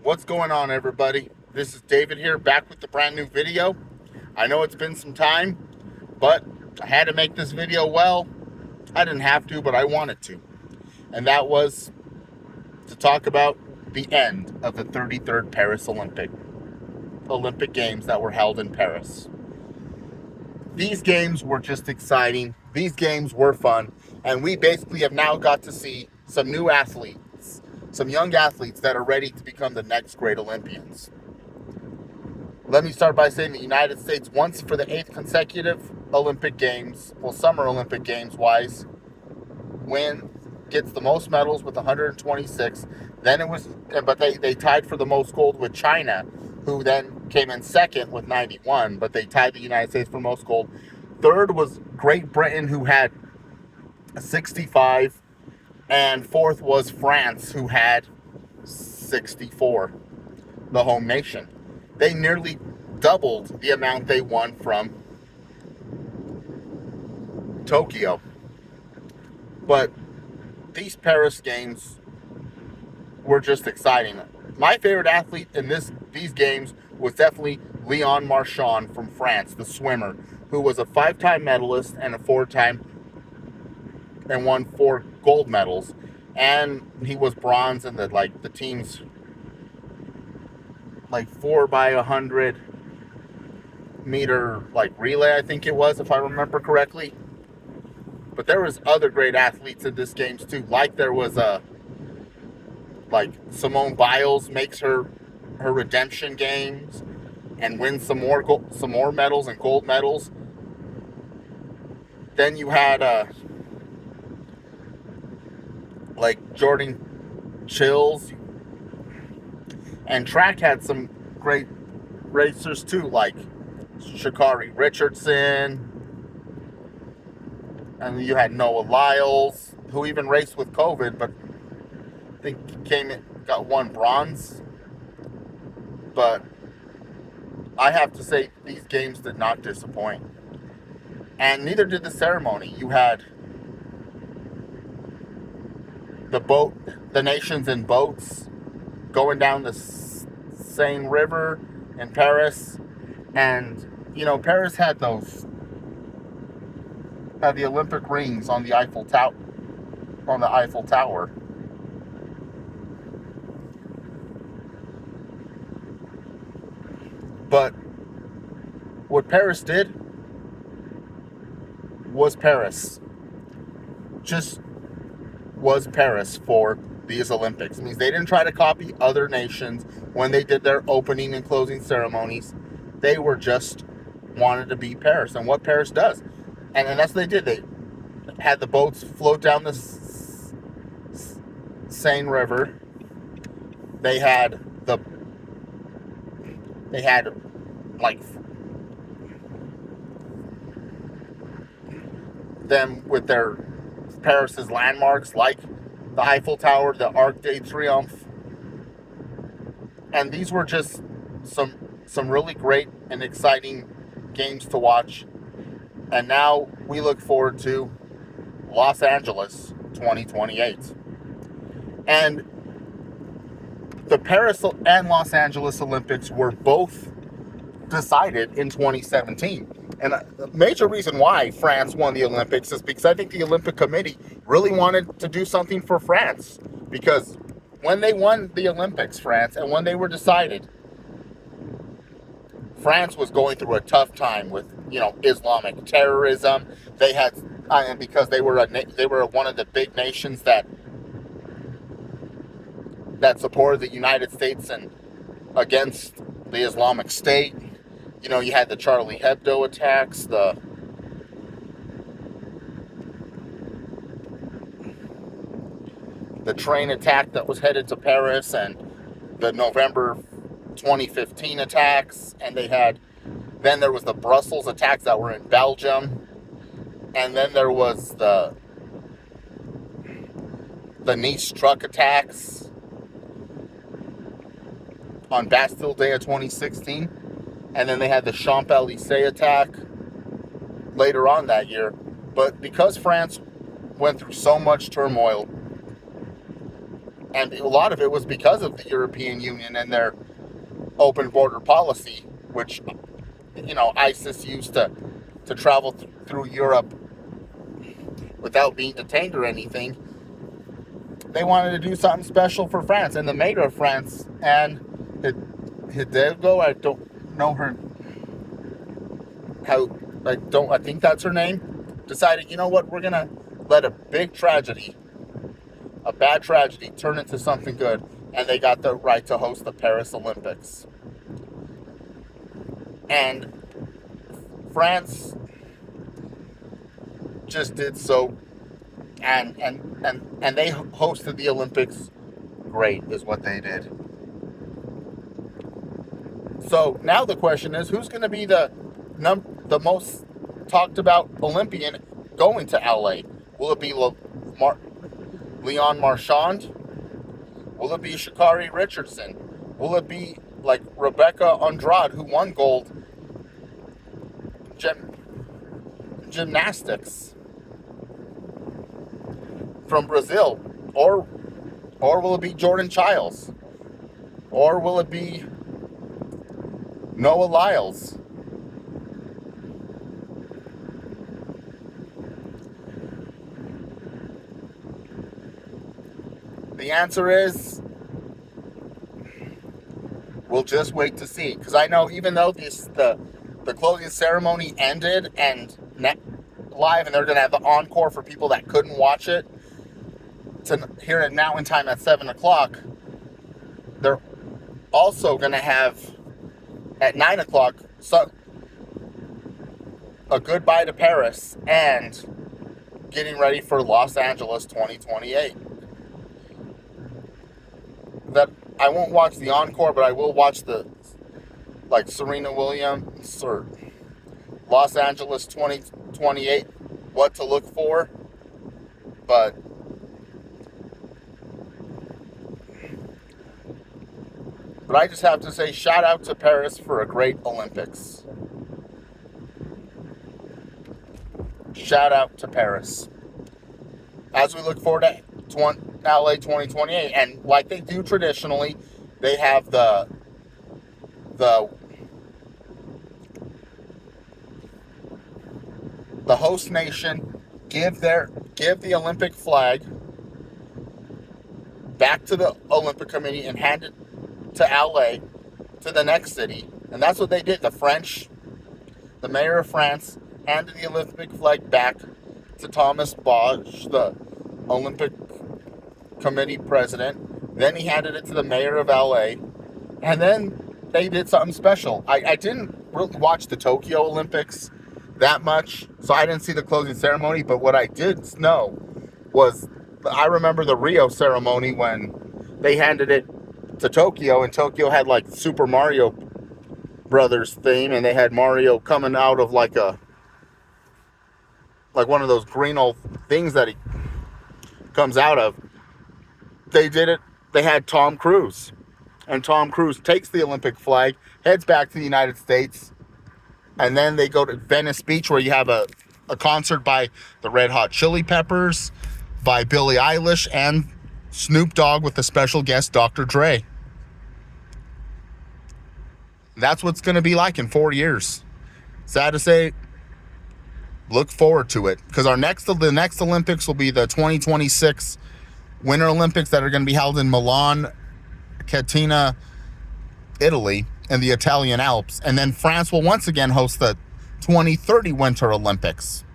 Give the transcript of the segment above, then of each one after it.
What's going on, everybody? This is David here, back with the brand new video. I know it's been some time, but I had to make this video. Well, I didn't have to, but I wanted to. And that was to talk about the end of the 33rd Paris Olympic Games that were held in Paris. These games were just exciting. These games were fun. And we basically have now got to see some new athletes, some young athletes that are ready to become the next great Olympians. Let me start by saying the United States, once for the eighth consecutive Olympic Games, well, Summer Olympic Games wise, gets the most medals with 126. Then it was, but they tied for the most gold with China, who then came in second with 91. But they tied the United States for most gold. Third was Great Britain, who had 65, and fourth was France, who had 64. The home nation. They nearly doubled the amount they won from Tokyo. But these Paris games were just exciting. My favorite athlete in these games was definitely Leon Marchand from France, the swimmer, who was a 5-time medalist and a 4-time and won 4 gold medals. And he was bronze in the team's 4x100 meter relay, I think it was, if I remember correctly. But there was other great athletes in this games too. There was Simone Biles makes her redemption games and wins some more medals and gold medals. Then you had Jordan Chills, and track had some great racers too, like Sha'Carri Richardson, and you had Noah Lyles, who even raced with COVID, but I think got 1 bronze. But I have to say, these games did not disappoint, and neither did the ceremony. You had the nations in boats going down the Seine River in Paris, and Paris had the Olympic rings on the Eiffel Tower. But what Paris did was Paris. Just was Paris for these Olympics. It means they didn't try to copy other nations when they did their opening and closing ceremonies. They were just wanted to be Paris and what Paris does. And that's what they did. They had the boats float down the Seine River. They had them with their Paris's landmarks, like the Eiffel Tower, the Arc de Triomphe, and these were just some really great and exciting games to watch. And now we look forward to Los Angeles 2028. And the Paris and Los Angeles Olympics were both decided in 2017. And the major reason why France won the Olympics is because I think the Olympic Committee really wanted to do something for France. Because when they won the Olympics, and when they were decided, France was going through a tough time with, Islamic terrorism. They had, and because they were one of the big nations that supported the United States and against the Islamic State. You had the Charlie Hebdo attacks, the train attack that was headed to Paris, and the November 2015 attacks, and then there was the Brussels attacks that were in Belgium, and then there was the Nice truck attacks on Bastille Day of 2016, and then they had the Champs-Élysées attack later on that year. But because France went through so much turmoil And a lot of it was because of the European Union and their open border policy, which, ISIS used to travel through Europe without being detained or anything. They wanted to do something special for France, and the mayor of France, and Hidalgo, I don't know her, I think that's her name, decided, you know what, we're going to let a bad tragedy turn into something good, and they got the right to host the Paris Olympics. And France just did so, and they hosted the Olympics great, is what they did. So now the question is, who's going to be the most talked about Olympian going to LA? Will it be Leon Marchand? Will it be Sha'Carri Richardson? Will it be like Rebecca Andrade, who won gold gymnastics from Brazil? Or will it be Jordan Childs? Or will it be Noah Lyles? The answer is, we'll just wait to see. Because I know even though the closing ceremony ended and live, and they're going to have the encore for people that couldn't watch it, to hear it now in time at 7 o'clock, they're also going to have at 9 o'clock a goodbye to Paris and getting ready for Los Angeles 2028. That I won't watch the encore, but I will watch the Serena Williams or Los Angeles 2028, what to look for. But I just have to say, shout out to Paris for a great Olympics. Shout out to Paris. As we look forward to LA 2028, and like they do traditionally, they have the host nation give the Olympic flag back to the Olympic Committee and hand it to LA, to the next city. And that's what they did. The mayor of France handed the Olympic flag back to Thomas Bach, the Olympic Committee president. Then he handed it to the mayor of LA. And then they did something special. I didn't really watch the Tokyo Olympics that much, so I didn't see the closing ceremony. But what I did know was, I remember the Rio ceremony when they handed it to Tokyo, and Tokyo had like Super Mario Brothers theme, and they had Mario coming out of like one of those green old things that he comes out of. They did it. They had Tom Cruise, and Tom Cruise takes the Olympic flag, heads back to the United States, and then they go to Venice Beach, where you have a concert by the Red Hot Chili Peppers, by Billie Eilish, and Snoop Dogg with the special guest Dr. Dre. That's what's going to be like in 4 years. Sad to say, look forward to it, because the next Olympics will be the 2026 Winter Olympics that are going to be held in Milan, Catania, Italy, and the Italian Alps. And then France will once again host the 2030 Winter Olympics.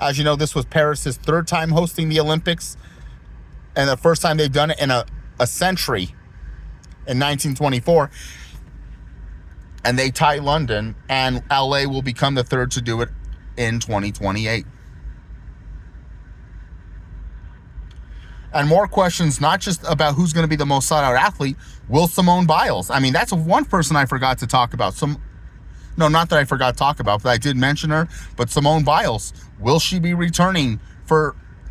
As you know, this was Paris's third time hosting the Olympics, and the first time they've done it in a century, in 1924. And they tie London, and LA will become the third to do it in 2028. And more questions, not just about who's going to be the most sought-out athlete. Will Simone Biles? I mean, that's one person I forgot to talk about. No, not that I forgot to talk about, but I did mention her. But Simone Biles, will she be returning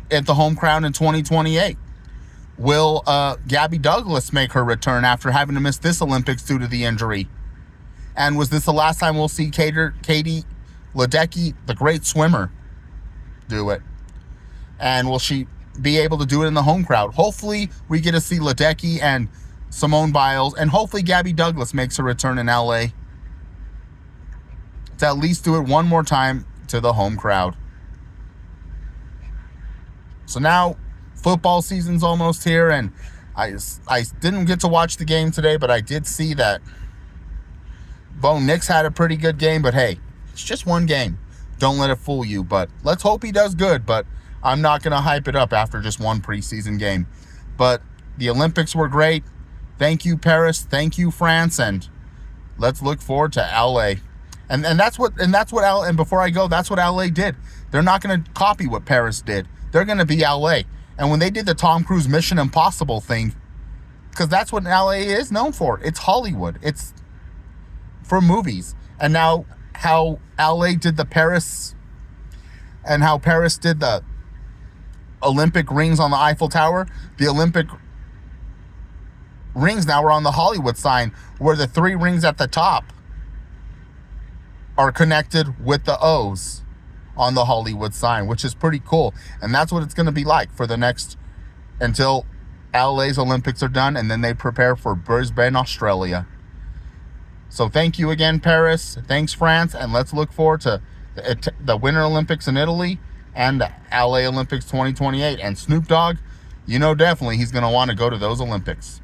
at the home crowd in 2028? Will Gabby Douglas make her return after having to miss this Olympics due to the injury? And was this the last time we'll see Katie Ledecky, the great swimmer, do it? And will she be able to do it in the home crowd. Hopefully we get to see Ledecky and Simone Biles, and hopefully Gabby Douglas makes a return in LA to at least do it one more time to the home crowd. So now football season's almost here, and I didn't get to watch the game today, but I did see that Bo Nix had a pretty good game. But hey, it's just one game. Don't let it fool you. But let's hope he does good. But I'm not going to hype it up after just one preseason game. But the Olympics were great. Thank you, Paris. Thank you, France. And let's look forward to LA. And before I go, that's what LA did. They're not going to copy what Paris did. They're going to be LA. And when they did the Tom Cruise Mission Impossible thing, because that's what LA is known for. It's Hollywood. It's for movies. And now how LA did the Paris, and how Paris did the Olympic rings on the Eiffel Tower, the Olympic rings now are on the Hollywood sign, where the 3 rings at the top are connected with the O's on the Hollywood sign, which is pretty cool. And that's what it's going to be like for the next, until LA's Olympics are done, and then they prepare for Brisbane, Australia. So thank you again, Paris. Thanks, France. And let's look forward to the Winter Olympics in Italy and the LA Olympics 2028. And Snoop Dogg, you know definitely he's going to want to go to those Olympics.